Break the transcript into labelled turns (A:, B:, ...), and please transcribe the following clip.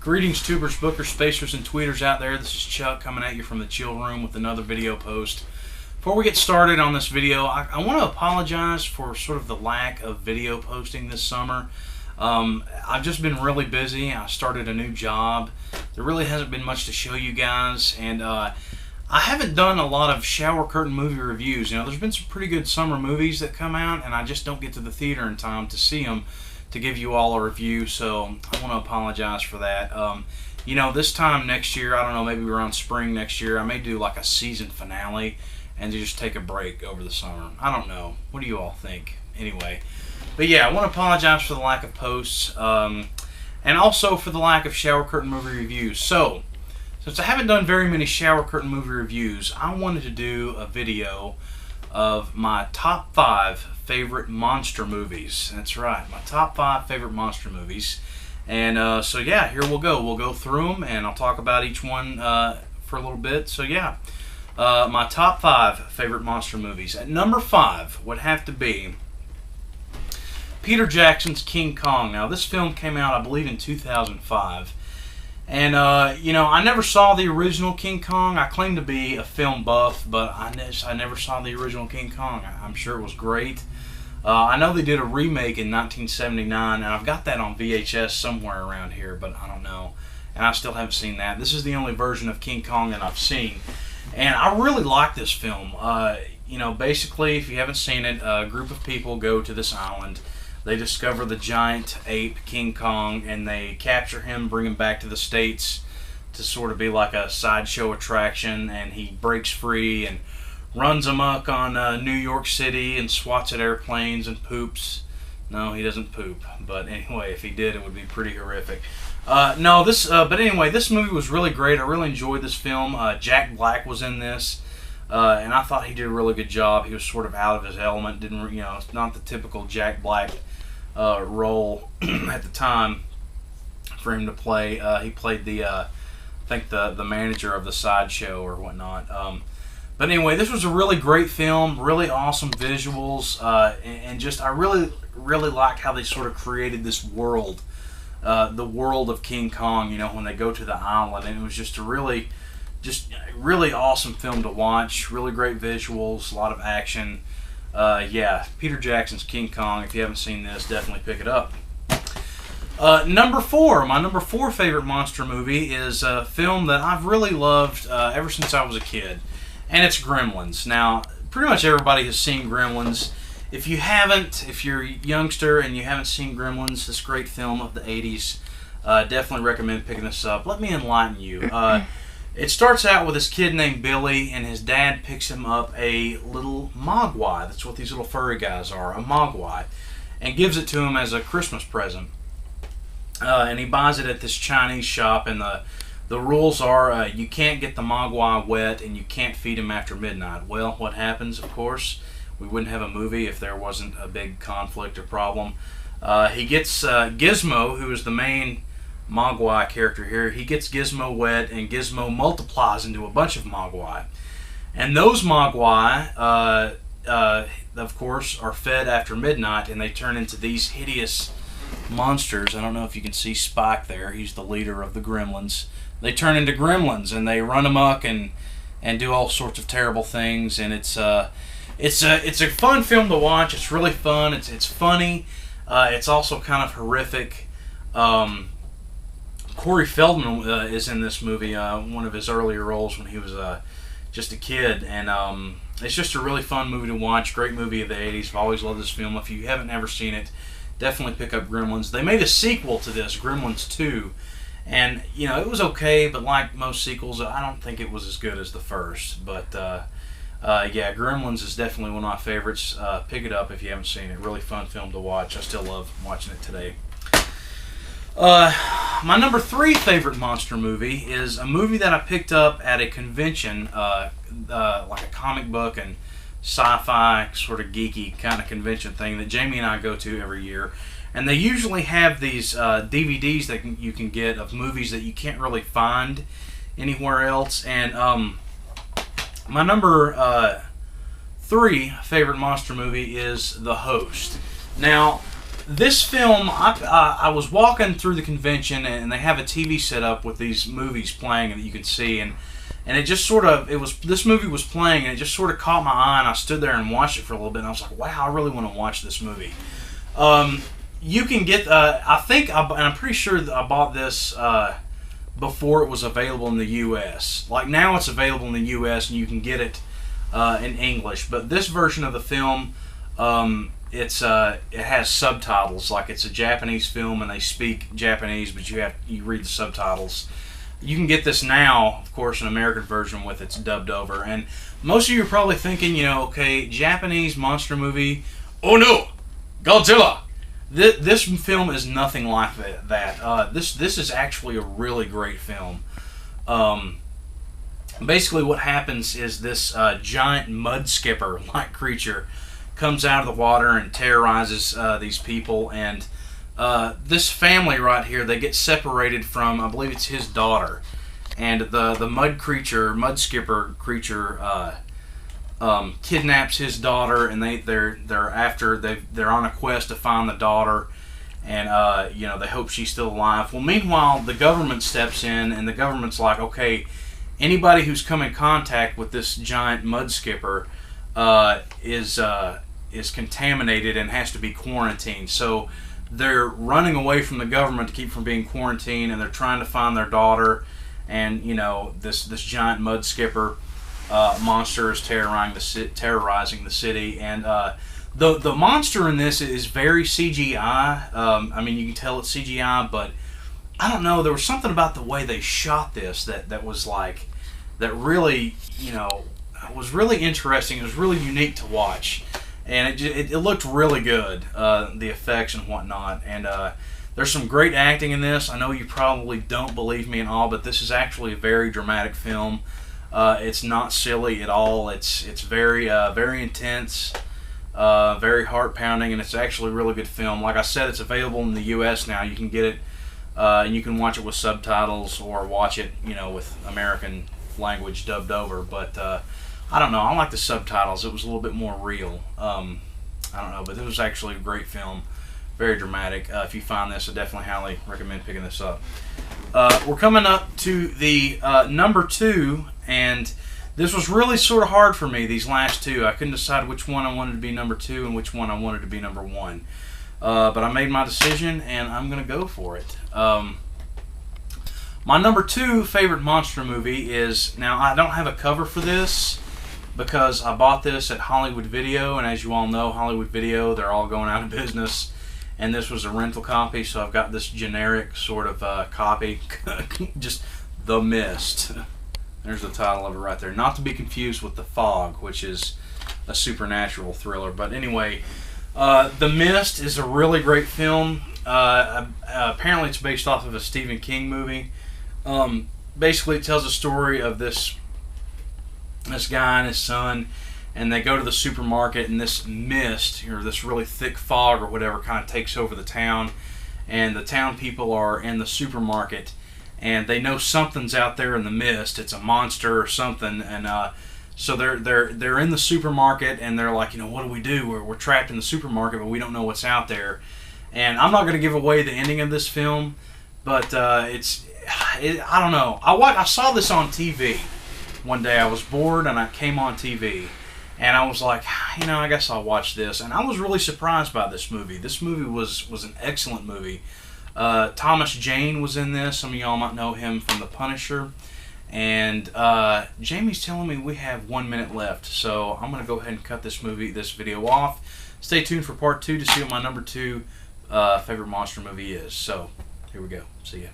A: Greetings, tubers, bookers, spacers, and tweeters out there. This is Chuck coming at you from the chill room with another video post. Before we get started on this video, I want to apologize for sort of the lack of video posting this summer. I've just been really busy. I started a new job. There really hasn't been much to show you guys, and I haven't done a lot of shower curtain movie reviews. You know, there's been some pretty good summer movies that come out, and I just don't get to the theater in time to see them, to give you all a review, so I want to apologize for that. You know, this time next year, I don't know, maybe around spring next year, I may do like a season finale and just take a break over the summer. I don't know. What do you all think? Anyway, but yeah, I want to apologize for the lack of posts, and also for the lack of shower curtain movie reviews. So, since I haven't done very many shower curtain movie reviews, I wanted to do a video of my top 5 favorite monster movies. That's right, my top 5 favorite monster movies. And so yeah, here we'll go. We'll go through them, and I'll talk about each one for a little bit. So yeah, my top 5 favorite monster movies. At number 5 would have to be Peter Jackson's King Kong. Now, this film came out, I believe, in 2005. And, you know, I never saw the original King Kong. I claim to be a film buff, but I never saw the original King Kong. I'm sure it was great. I know they did a remake in 1979, and I've got that on VHS somewhere around here, but I don't know. And I still haven't seen that. This is the only version of King Kong that I've seen. And I really like this film. You know, basically, if you haven't seen it, a group of people go to this island. They discover the giant ape, King Kong, and they capture him, bring him back to the States to sort of be like a sideshow attraction, and he breaks free and runs amok on New York City and swats at airplanes and poops. No, he doesn't poop, but anyway, if he did, it would be pretty horrific. But anyway, this movie was really great. I really enjoyed this film. Jack Black was in this. And I thought he did a really good job. He was sort of out of his element. Didn't, you know, it's not the typical Jack Black role at the time for him to play. He played I think the manager of the sideshow or whatnot. But anyway, this was a really great film, really awesome visuals, and just I really like how they sort of created this world, the world of King Kong. You know, when they go to the island, and it was just a really awesome film to watch. Really great visuals, a lot of action. Yeah, Peter Jackson's King Kong. If you haven't seen this, definitely pick it up. Number 4, my number 4 favorite monster movie is a film that I've really loved ever since I was a kid, and it's Gremlins. Now, pretty much everybody has seen Gremlins. If you haven't, if you're a youngster and you haven't seen Gremlins, this great film of the 80s, definitely recommend picking this up. Let me enlighten you. It starts out with this kid named Billy, and his dad picks him up a little mogwai. That's what these little furry guys are, a mogwai, and gives it to him as a Christmas present. And he buys it at this Chinese shop, and the rules are you can't get the mogwai wet, and you can't feed him after midnight. Well, what happens, of course, we wouldn't have a movie if there wasn't a big conflict or problem. He gets Gizmo, who is the main mogwai character here. He gets Gizmo wet, and Gizmo multiplies into a bunch of mogwai, and those mogwai of course are fed after midnight, and they turn into these hideous monsters. I don't know if you can see Spike there. He's the leader of the Gremlins. They turn into Gremlins, and they run amok and do all sorts of terrible things, and it's a fun film to watch. It's really fun. It's funny. It's also kind of horrific. Corey Feldman is in this movie, one of his earlier roles when he was just a kid, and it's just a really fun movie to watch. Great movie of the 80s. I've always loved this film. If you haven't ever seen it, definitely pick up Gremlins. They made a sequel to this, Gremlins 2, and you know, it was okay, but like most sequels, I don't think it was as good as the first. But yeah, Gremlins is definitely one of my favorites. Pick it up if you haven't seen it. Really fun film to watch. I still love watching it today. My number 3 favorite monster movie is a movie that I picked up at a convention, like a comic book and sci-fi sort of geeky kind of convention thing that Jamie and I go to every year. And they usually have these DVDs that you can get of movies that you can't really find anywhere else. And my number 3 favorite monster movie is The Host. Now, This film, I was walking through the convention, and they have a TV set up with these movies playing that you can see, and it just sort of, this movie was playing, and it just sort of caught my eye, and I stood there and watched it for a little bit, and I was like, wow, I really want to watch this movie. You can get, I think, and I'm pretty sure that I bought this before it was available in the U.S. Like, now it's available in the U.S., and you can get it in English, but this version of the film, it has subtitles. Like, it's a Japanese film and they speak Japanese, but you read the subtitles. You can get this now, of course, an American version with it's dubbed over. And most of you are probably thinking, okay, Japanese monster movie. Oh no, Godzilla. This film is nothing like that. This is actually a really great film. Basically, what happens is this giant mud skipper like creature comes out of the water and terrorizes these people, and this family right here, they get separated from, I believe it's his daughter, and the mud skipper creature kidnaps his daughter, and they're on a quest to find the daughter, and they hope she's still alive. Well, meanwhile, the government steps in, and the government's like, okay, anybody who's come in contact with this giant mud skipper is contaminated and has to be quarantined. So they're running away from the government to keep from being quarantined, and they're trying to find their daughter. And this giant mud skipper monster is terrorizing the city. And the monster in this is very CGI. I mean, you can tell it's CGI, but I don't know. There was something about the way they shot this that was like, that really was really interesting. It was really unique to watch. And it looked really good, the effects and whatnot. And there's some great acting in this. I know you probably don't believe me and all, but this is actually a very dramatic film. It's not silly at all. It's very very intense, very heart-pounding, and it's actually a really good film. Like I said, it's available in the U.S. now. You can get it, and you can watch it with subtitles or watch it, with American language dubbed over. But I don't know. I like the subtitles. It was a little bit more real. I don't know, but it was actually a great film. Very dramatic. If you find this, I definitely highly recommend picking this up. We're coming up to the number 2, and this was really sort of hard for me, these last two. I couldn't decide which one I wanted to be number 2 and which one I wanted to be number 1. But I made my decision, and I'm going to go for it. My number 2 favorite monster movie is, now I don't have a cover for this, because I bought this at Hollywood Video, and as you all know, Hollywood Video, they're all going out of business, and this was a rental copy, so I've got this generic sort of copy, just The Mist. There's the title of it right there. Not to be confused with The Fog, which is a supernatural thriller, but anyway, The Mist is a really great film. Apparently it's based off of a Stephen King movie. Basically it tells a story of this guy and his son, and they go to the supermarket, and this mist, or this really thick fog or whatever, kind of takes over the town, and the town people are in the supermarket, and they know something's out there in the mist. It's a monster or something, and so they're in the supermarket, and they're like, what do? We're trapped in the supermarket, but we don't know what's out there. And I'm not going to give away the ending of this film, but I don't know. I saw this on TV. One day I was bored and I came on TV, and I was like, I guess I'll watch this. And I was really surprised by this movie. This movie was an excellent movie. Thomas Jane was in this. Some of y'all might know him from The Punisher. And Jamie's telling me we have 1 minute left, so I'm going to go ahead and cut this video off. Stay tuned for part 2 to see what my number 2 favorite monster movie is. So here we go. See ya.